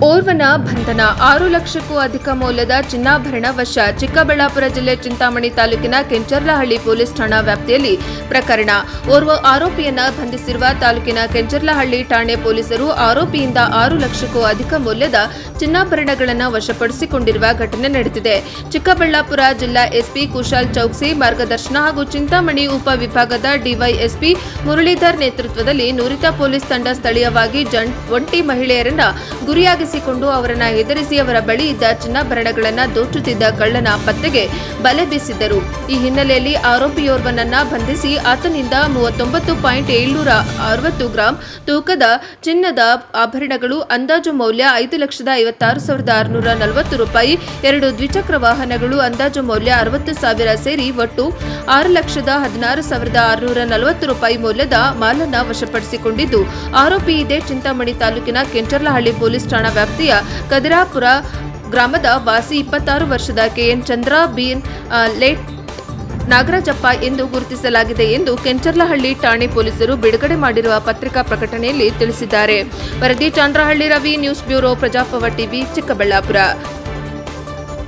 ಓರ್ವನ ಬಂಧನ. 6 ಲಕ್ಷಕ್ಕೂ ಅಧಿಕ ಮೌಲ್ಯದ ಚಿನ್ನಾಭರಣ ವಶ. ಚಿಕ್ಕಬಳ್ಳಾಪುರ ಜಿಲ್ಲೆ ಚಿಂತಾಮಣಿ ತಾಲೂಕಿನ ಕೆಂಚರ್ಲಹಳ್ಳಿ ಪೊಲೀಸ್ ಠಾಣಾ ವ್ಯಾಪ್ತಿಯಲ್ಲಿ ಪ್ರಕರಣ. ಓರ್ವ ಆರೋಪಿಯನ್ನ ಬಂಧಿಸಿರುವ ತಾಲೂಕಿನ ಕೆಂಚರ್ಲಹಳ್ಳಿ ಠಾಣೆ ಪೊಲೀಸರು ಆರೋಪಿಯಿಂದ 6 ಲಕ್ಷಕ್ಕೂ ಅಧಿಕ ಮೌಲ್ಯದ ಚಿನ್ನಾಭರಣಗಳನ್ನು ವಶಪಡಿಸಿಕೊಂಡಿರುವ ಘಟನೆ ನಡೆದಿದೆ. ಚಿಕ್ಕಬಳ್ಳಾಪುರ ಜಿಲ್ಲಾ ಎಸ್ಪಿ ಕುಶಾಲ್ ಚೌಕ್ಸಿ ಮಾರ್ಗದರ್ಶನ ಹಾಗೂ ಚಿಂತಾಮಣಿ ಉಪವಿಭಾಗದ ಡಿವೈಎಸ್ಪಿ ಮುರಳೀಧರ್ ನೇತೃತ್ವದಲ್ಲಿ ನುರಿತ ಪೊಲೀಸ್ ತಂಡ ಸ್ಥಳೀಯವಾಗಿ ಒಂಟಿ ಮಹಿಳೆಯರನ್ನ ಗುರಿಯಾಗಿಸಿಕೊಂಡು ಅವರನ್ನ ಹೆದರಿಸಿ ಅವರ ಬಳಿ ಇದ್ದ ಚಿನ್ನಾಭರಣಗಳನ್ನು ದೋಚುತ್ತಿದ್ದ ಕಳ್ಳನ ಪತ್ತೆಗೆ ಬಲೆ ಬೀಸಿದ್ದರು. ಈ ಹಿನ್ನೆಲೆಯಲ್ಲಿ ಆರೋಪಿಯೋರ್ವನನ್ನ ಬಂಧಿಸಿ ಆತನಿಂದ 39.760 ಗ್ರಾಂ ತೂಕದ ಚಿನ್ನದ ಆಭರಣಗಳು, ಅಂದಾಜು ಮೌಲ್ಯ 5,56,640 ರೂಪಾಯಿ, 2 ದ್ವಿಚಕ್ರ ವಾಹನಗಳು, ಅಂದಾಜು ಮೌಲ್ಯ 60,000 ಸೇರಿ ಒಟ್ಟು 6,16,640 ರೂಪಾಯಿ ಮೌಲ್ಯದ ಮಾಲನ್ನ ವಶಪಡಿಸಿಕೊಂಡಿದ್ದು, ಆರೋಪಿ ಇದೇ ಚಿಂತಾಮಣಿ ತಾಲೂಕಿನ ಕೆಂಚರ್ಲಹಳ್ಳಿ ಪೊಲೀಸ್ ಠಾಣಾ ವ್ಯಾಪ್ತಿಯ ಕದಿರಾಪುರ ಗ್ರಾಮದ ವಾಸಿ 26 ವರ್ಷದ ಕೆಎನ್ ಚಂದ್ರ ಬಿಎನ್ ಲೇಟ್ ನಾಗರಾಜಪ್ಪ ಎಂದು ಗುರುತಿಸಲಾಗಿದೆ ಎಂದು ಕೆಂಚರ್ಲಹಳ್ಳಿ ಠಾಣೆ ಪೊಲೀಸರು ಬಿಡುಗಡೆ ಮಾಡಿರುವ ಪತ್ರಿಕಾ ಪ್ರಕಟಣೆಯಲ್ಲಿ ತಿಳಿಸಿದ್ದಾರೆ. ವರದಿ ಚಂದ್ರಹಳ್ಳಿ ರವಿ, ನ್ಯೂಸ್ ಬ್ಯೂರೋ, ಪ್ರಜಾಪವ ಟಿವಿ, ಚಿಕ್ಕಬಳ್ಳಾಪುರ.